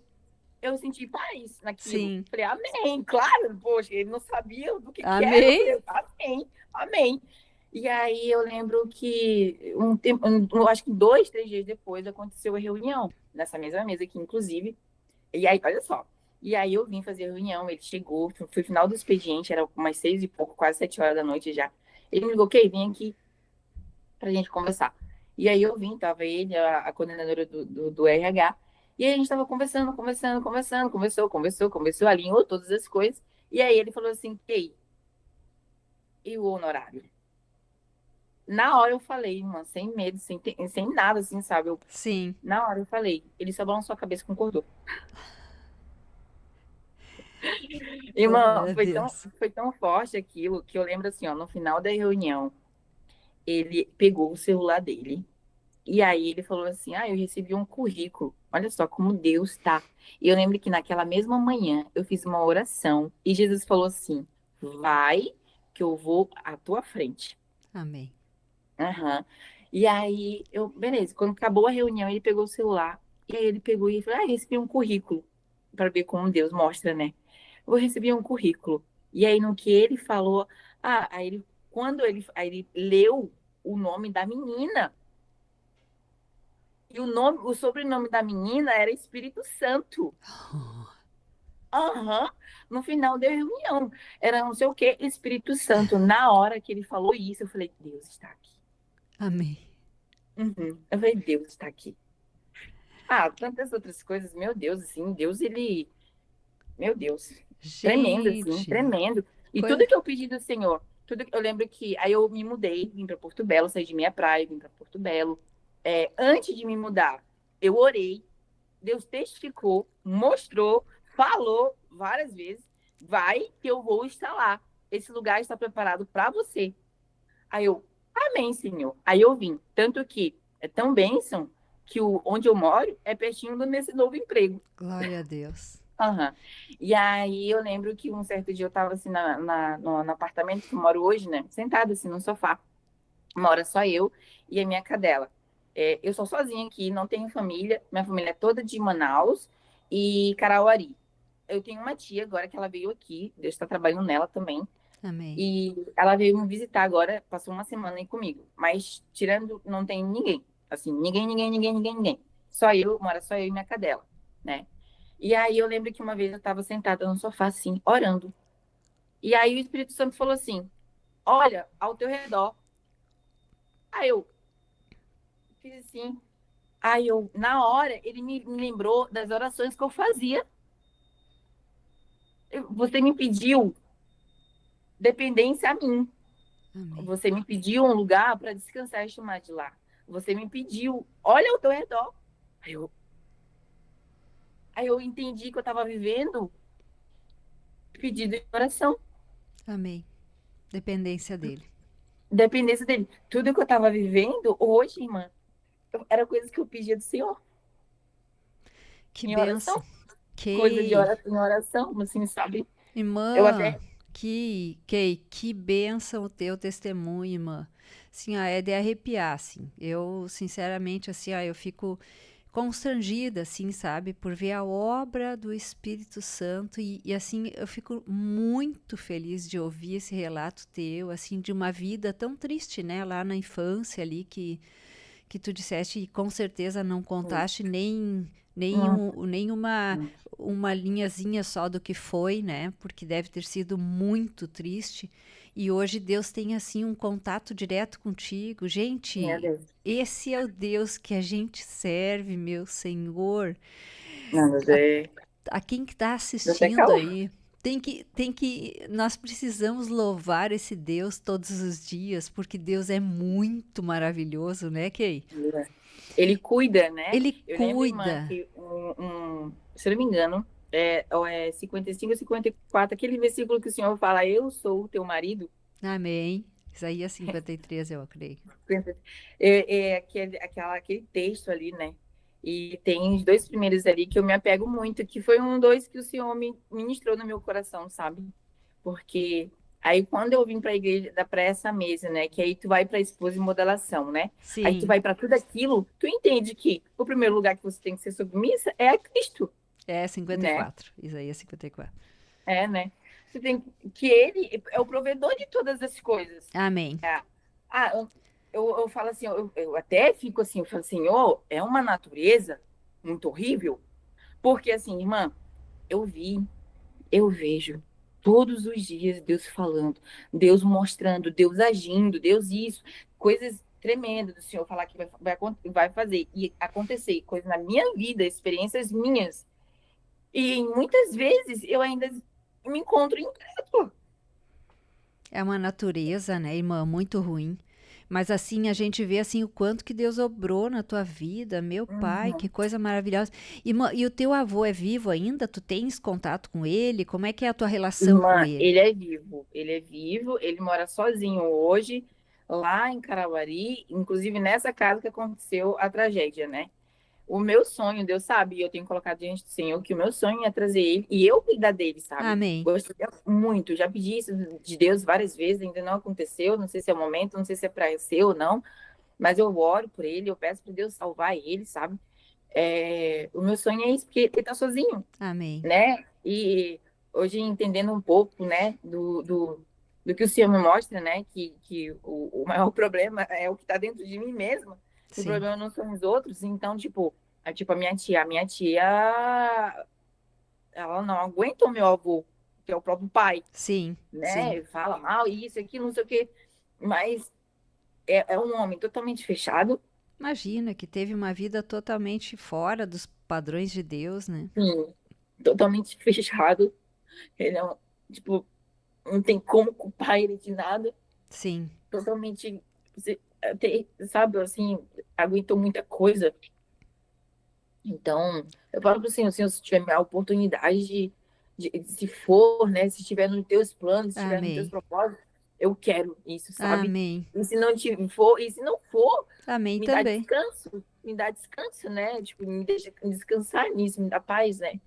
eu senti paz naquilo. Sim. Falei, amém, claro, poxa, ele não sabia do que era. Eu Amém? falei, amém, amém. E aí eu lembro que um tempo, eu acho que 2, 3 dias depois aconteceu a reunião, nessa mesma mesa aqui, inclusive. E aí, olha só. E aí eu vim fazer a reunião, ele chegou, foi final do expediente, era umas 6 e pouco, quase 7 horas da noite já. Ele me ligou, ok, vem aqui pra gente conversar. E aí eu vim, tava ele, a coordenadora do RH, e aí a gente tava conversou, alinhou todas as coisas. E aí ele falou assim, ei, e o honorário? Na hora eu falei, mano, sem medo, sem nada, assim, sabe? Sim. Na hora eu falei, ele só balançou a cabeça e concordou. Irmã, Glória a Deus. foi tão forte aquilo que eu lembro assim, ó, no final da reunião, ele pegou o celular dele e aí ele falou assim: Ah, eu recebi um currículo. Olha só como Deus tá. E eu lembro que naquela mesma manhã eu fiz uma oração e Jesus falou assim: Vai, que eu vou à tua frente. Amém. Aham. E aí eu, beleza, quando acabou a reunião, ele pegou o celular e aí ele pegou e falou: Ah, recebi um currículo. Para ver como Deus mostra, né? Eu recebi um currículo. E aí, no que ele falou, aí ele leu o nome da menina. E o sobrenome da menina era Espírito Santo. Aham. No final da reunião. Era não sei o que, Espírito Santo. Na hora que ele falou isso, eu falei, Deus está aqui. Amém. Uhum. Eu falei, Deus está aqui. Ah, tantas outras coisas, meu Deus, assim, Deus, ele, meu Deus, tremendo, assim, Gente, tremendo. E coisa. tudo que eu pedi do Senhor, eu lembro que aí eu me mudei, vim para Porto Belo, saí de minha praia, vim para Porto Belo. Antes de me mudar, eu orei, Deus testificou, mostrou, falou várias vezes, vai que eu vou estar lá. Esse lugar está preparado para você. Aí eu, amém, Senhor. Aí eu vim, tanto que é tão bênção que onde eu moro é pertinho do nesse novo emprego. Glória a Deus. Aham. E aí eu lembro que um certo dia eu tava assim no apartamento que eu moro hoje, né? Sentada assim no sofá. Mora só eu e a minha cadela. Eu sou sozinha aqui, não tenho família. Minha família é toda de Manaus e Carauari. Eu tenho uma tia agora que ela veio aqui, Deus está trabalhando nela também. Amém. E ela veio me visitar agora, passou uma semana aí comigo. Mas tirando, não tem ninguém. Assim, ninguém. Mora só eu e minha cadela, né? E aí eu lembro que uma vez eu estava sentada no sofá, assim, orando. E aí o Espírito Santo falou assim: Olha, ao teu redor. Aí eu fiz assim. Aí eu, na hora, ele me lembrou das orações que eu fazia. Você me pediu dependência a mim. Amém. Você me pediu um lugar para descansar e chamar de lá. Você me pediu, olha ao teu redor. Aí eu, aí eu entendi que eu estava vivendo pedido de oração, Amém. Dependência dele. dependência dele. Tudo que eu estava vivendo hoje, irmã, era coisa que eu pedia do Senhor. Que Em benção. oração, coisa de Que oração, em oração, assim, sabe? Eu irmã, até. que benção o teu testemunho, irmã. Assim, é de arrepiar, assim. Eu, sinceramente, assim, eu fico constrangida, assim, sabe, por ver a obra do Espírito Santo e assim, eu fico muito feliz de ouvir esse relato teu, assim, de uma vida tão triste, né, lá na infância ali que tu disseste e com certeza não contaste Hum, nem hum, uma linhazinha só do que foi, né? Porque deve ter sido muito triste. E hoje Deus tem assim um contato direto contigo. meu Gente, Deus. esse é o Deus que a gente serve, meu Senhor. Não, mas A quem que está deu até assistindo calor. aí, nós precisamos louvar esse Deus todos os dias, porque Deus é muito maravilhoso, né, Kay? Ele cuida, né? Ele Eu lembro, irmã, cuida. que se eu não me engano, é 55 e 54, aquele versículo que o Senhor fala, eu sou o teu marido. Amém. Isaías 53, eu creio. Aquele texto ali, né? E tem os dois primeiros ali que eu me apego muito, que foi um dois que o Senhor me ministrou no meu coração, sabe? Porque Aí quando eu vim para a igreja, para essa mesa, né, que aí tu vai para esposa e modelação, né? Aí tu Sim, vai para tudo aquilo, tu entende que o primeiro lugar que você tem que ser submissa é a Cristo, é né? 54. Isaías 54. É, né? Você tem que ele é o provedor de todas as coisas. Amém. É. Ah, eu falo assim, eu até fico assim, eu falo, Senhor, é uma natureza muito horrível, porque assim, irmã, eu vi, eu vejo todos os dias Deus falando, Deus mostrando, Deus agindo, Deus isso, coisas tremendas do Senhor falar que vai fazer e acontecer, coisas na minha vida, experiências minhas. E muitas vezes eu ainda me encontro incrédulo. É uma natureza, né, irmã, muito ruim. Mas assim, a gente vê assim o quanto que Deus obrou na tua vida, meu pai, que Uhum. coisa maravilhosa. E o teu avô é vivo ainda? Tu tens contato com ele? Como é que é a tua relação com Irmã, ele? ele é vivo, ele mora sozinho hoje, lá em Carauari, inclusive nessa casa que aconteceu a tragédia, né? O meu sonho, Deus sabe, e eu tenho colocado diante do Senhor que o meu sonho é trazer ele e eu cuidar dele, sabe? Amém. Gostaria muito, já pedi isso de Deus várias vezes, ainda não aconteceu, não sei se é o momento, não sei se é para ser ou não, mas eu oro por ele, eu peço para Deus salvar ele, sabe? O meu sonho é isso, porque ele tá sozinho, Amém. né? E hoje entendendo um pouco, né, do que o Senhor me mostra, né, que o maior problema é o que está dentro de mim mesma. O Sim. problema não são os outros. Então, tipo a minha tia, ela não aguenta o meu avô, que é o próprio pai, Sim. Sim. né? Fala mal, isso, aquilo, não sei o quê. Mas é um homem totalmente fechado, Imagina que teve uma vida totalmente fora dos padrões de Deus, né? sim, totalmente fechado. Ele é tipo, não tem como culpar ele de nada. Sim. Totalmente, sabe, assim, aguentou muita coisa. Então, eu falo para o Senhor, se tiver a oportunidade se for, né, se estiver nos teus planos, se estiver nos teus Amém. propósitos, eu quero isso, sabe? Amém. E se não for, Amém também. me dá descanso, né? Tipo, me deixa descansar nisso, me dá paz, né?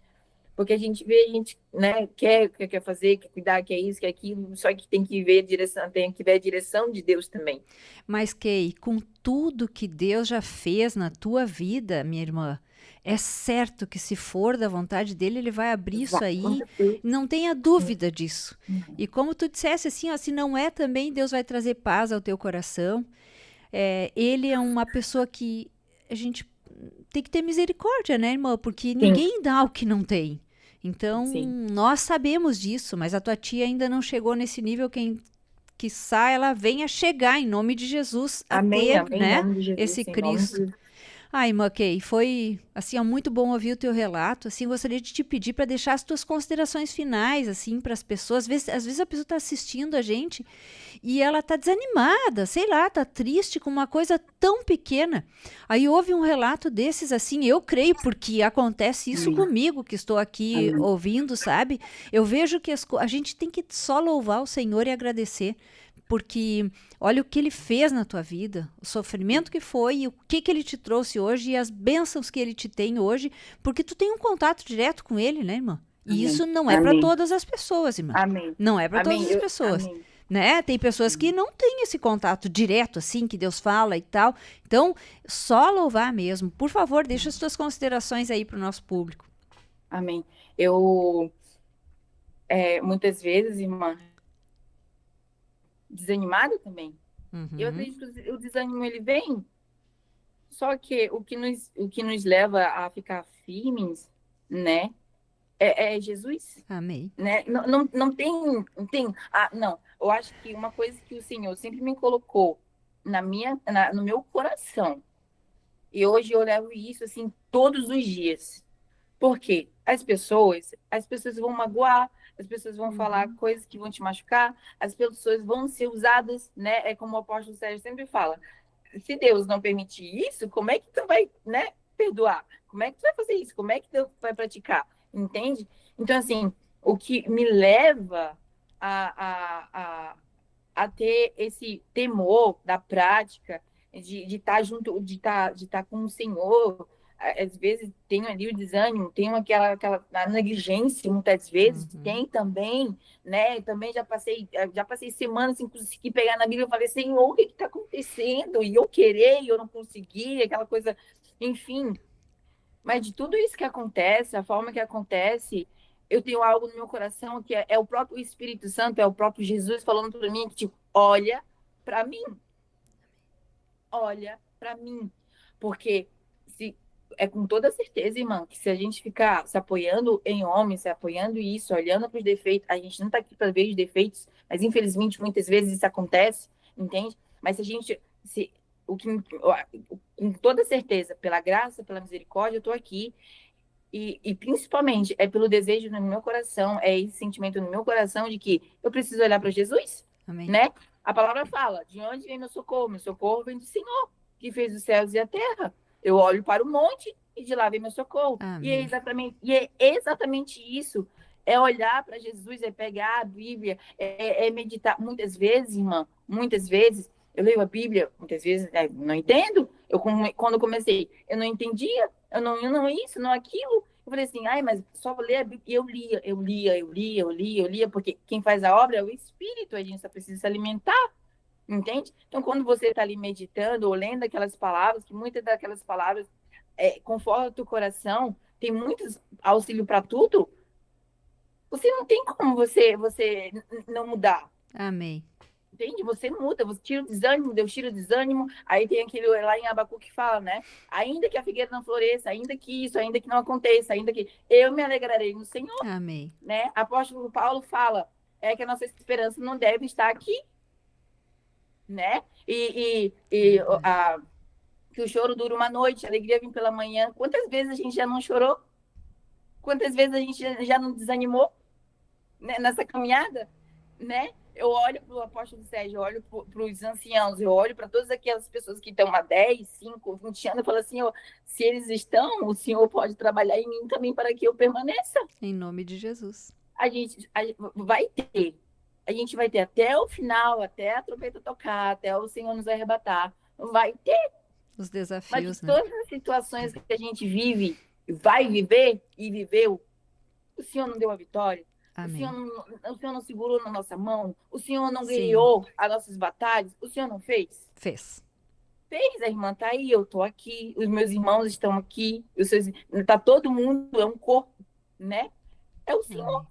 Porque a gente vê, a gente, né, quer fazer, quer cuidar, quer isso, quer aquilo, só que tem que ver a direção, tem que ver a direção de Deus também. Mas, Kay, com tudo que Deus já fez na tua vida, minha irmã, é certo que se for da vontade dele, ele vai abrir isso Exato, com aí, certeza. não tenha dúvida disso. E como tu dissesse assim, ó, se não é também, Deus vai trazer paz ao teu coração. Ele é uma pessoa que a gente tem que ter misericórdia, né, irmã? Porque Sim, ninguém dá o que não tem. Então, sim. nós sabemos disso, mas a tua tia ainda não chegou nesse nível. Quem quiçá ela venha chegar em nome de Jesus a Amém, ter, amém, em né, nome de esse Jesus, em nome de Cristo. Jesus. Ai, Mackey, foi assim, ó, muito bom ouvir o teu relato. Assim, gostaria de te pedir para deixar as tuas considerações finais, assim, para as pessoas. Às vezes a pessoa está assistindo a gente e ela tá desanimada, sei lá, tá triste com uma coisa tão pequena. Aí houve um relato desses, assim, eu creio, porque acontece isso Amém, comigo, que estou aqui amém, ouvindo, sabe? Eu vejo que a gente tem que só louvar o Senhor e agradecer. Porque olha o que ele fez na tua vida, o sofrimento que foi e o que ele te trouxe hoje e as bênçãos que ele te tem hoje, porque tu tem um contato direto com ele, né, irmã? E amém, isso não é para amém, todas as pessoas, irmã. amém, Não é para todas amém, as pessoas, amém, né? Tem pessoas que não têm esse contato direto assim que Deus fala e tal. Então, só louvar mesmo. Por favor, deixa as tuas considerações aí para o nosso público. amém. Eu, muitas vezes, irmã, desanimada também. Eu Uhum. acredito que o desânimo, ele vem, só que o que nos leva a ficar firmes, né, é Jesus, Amém. né? Não tem, não. Eu acho que uma coisa que o Senhor sempre me colocou no meu coração, e hoje eu levo isso assim todos os dias. Porque as pessoas vão magoar, as pessoas vão falar coisas que vão te machucar, as pessoas vão ser usadas, né? É como o apóstolo Sérgio sempre fala. Se Deus não permitir isso, como é que tu vai, né, perdoar? Como é que tu vai fazer isso? Como é que tu vai praticar? Entende? Então, assim, o que me leva a, a, a ter esse temor da prática, de estar junto, de estar com o Senhor, às vezes tem ali o desânimo, tem aquela a negligência, muitas vezes, tem também, né? Também já passei semanas sem conseguir pegar na Bíblia. Eu falei, Senhor, o que está acontecendo? E eu querer, e eu não consegui, aquela coisa, enfim. Mas de tudo isso que acontece, a forma que acontece, eu tenho algo no meu coração que é o próprio Espírito Santo, é o próprio Jesus falando para mim, que tipo, olha para mim. Olha para mim. Porque é com toda certeza, irmão, que se a gente ficar se apoiando em homens, se apoiando isso, olhando para os defeitos, a gente não está aqui para ver os defeitos, mas infelizmente muitas vezes isso acontece, entende? Mas se a gente, com toda certeza, pela graça, pela misericórdia, eu estou aqui. E principalmente é pelo desejo no meu coração, é esse sentimento no meu coração de que eu preciso olhar para Jesus, Amém. né? A palavra fala, de onde vem meu socorro? Meu socorro vem do Senhor, que fez os céus e a terra. Eu olho para o monte e de lá vem meu socorro. E é exatamente isso. É olhar para Jesus, é pegar a Bíblia, é meditar. Muitas vezes, irmã, eu leio a Bíblia, muitas vezes não entendo. Quando comecei, eu não entendia, eu não isso, não aquilo. Eu falei assim, mas só vou ler a Bíblia. E eu lia, porque quem faz a obra é o Espírito, a gente só precisa se alimentar. Entende? Então, quando você está ali meditando ou lendo aquelas palavras, que muitas daquelas palavras confortam o coração, tem muitos auxílio para tudo, você não tem como você não mudar. Amém. Entende? Você muda, você tira o desânimo, Deus tira o desânimo. Aí tem aquele lá em Abacuque que fala, né? Ainda que a figueira não floresça, ainda que isso, ainda que não aconteça, ainda que eu me alegrarei no Senhor. Amém. Né? Apóstolo Paulo fala que a nossa esperança não deve estar aqui, né? Que o choro dura uma noite, a alegria vem pela manhã. Quantas vezes a gente já não chorou? Quantas vezes a gente já não desanimou, né? Nessa caminhada, né? Eu olho para o apóstolo Sérgio, eu olho para os anciãos, eu olho para todas aquelas pessoas que estão há 10, 5, 20 anos, eu falo assim, se eles estão, o Senhor pode trabalhar em mim também para que eu permaneça. Em nome de Jesus. A gente vai ter. A gente vai ter até o final, até a trombeta tocar, até o Senhor nos arrebatar. Vai ter. Os desafios, mas todas as situações que a gente vive, vai viver e viveu, o Senhor não deu a vitória. Amém. O Senhor não segurou na nossa mão. O Senhor não guiou as nossas batalhas. O Senhor não fez? Fez. Fez, a irmã tá aí, eu tô aqui, os meus irmãos estão aqui, tá todo mundo, é um corpo, né? É o Senhor.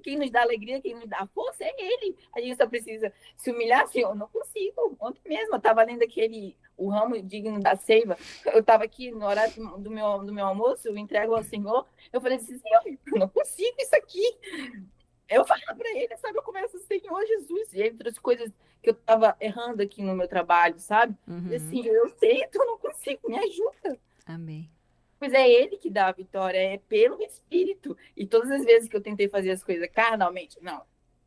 Quem nos dá alegria, quem nos dá força é Ele. A gente só precisa se humilhar, Senhor. Eu não consigo. Ontem mesmo, eu estava lendo o ramo digno da seiva. Eu estava aqui no horário do meu almoço, eu entrego ao Senhor. Eu falei assim, Senhor, eu não consigo isso aqui. Eu falo para Ele, sabe? Eu começo, Senhor Jesus. E entre as coisas que eu estava errando aqui no meu trabalho, sabe? E assim, eu tento, eu não consigo, me ajuda. Amém. Pois é Ele que dá a vitória, é pelo Espírito. E todas as vezes que eu tentei fazer as coisas carnalmente, não,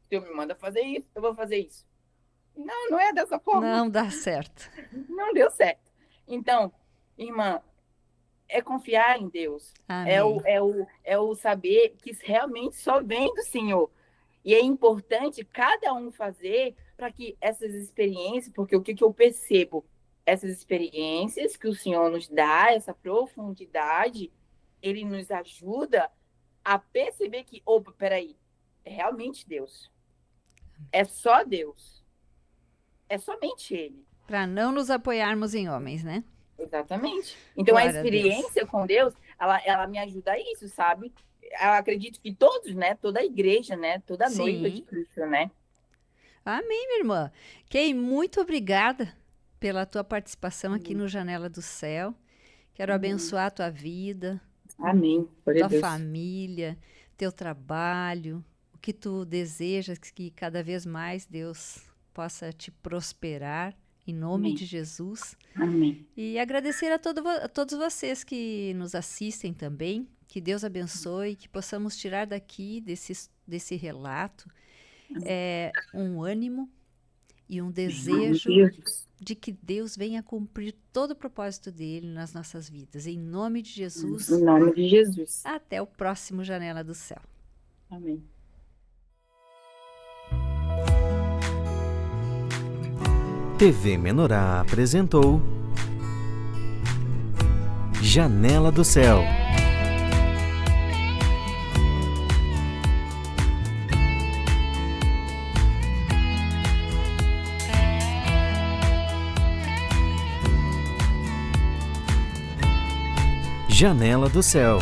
se eu me manda fazer isso, eu vou fazer isso. Não é dessa forma. Não dá certo. Não deu certo. Então, irmã, é confiar em Deus. Amém. É o saber que realmente só vem do Senhor. E é importante cada um fazer para que essas experiências, porque o que eu percebo? Essas experiências que o Senhor nos dá, essa profundidade, Ele nos ajuda a perceber que, peraí, é realmente Deus. É só Deus. É somente Ele. Para não nos apoiarmos em homens, né? Exatamente. Então, glória a experiência com Deus, ela me ajuda a isso, sabe? Eu acredito que todos, né? Toda a igreja, né? Toda a noiva de Cristo, né? Amém, minha irmã. Kay, muito obrigada pela tua participação aqui no Janela do Céu. Quero abençoar a tua vida. Amém. Tua família, teu trabalho, o que tu desejas que cada vez mais Deus possa te prosperar, em nome de Jesus. Amém. E agradecer a todos vocês que nos assistem também. Que Deus abençoe, que possamos tirar daqui desse relato um ânimo e um desejo de que Deus venha cumprir todo o propósito dele nas nossas vidas. Em nome de Jesus. Em nome de Jesus. Até o próximo Janela do Céu. Amém. TV Menorá apresentou Janela do Céu. Janela do Céu.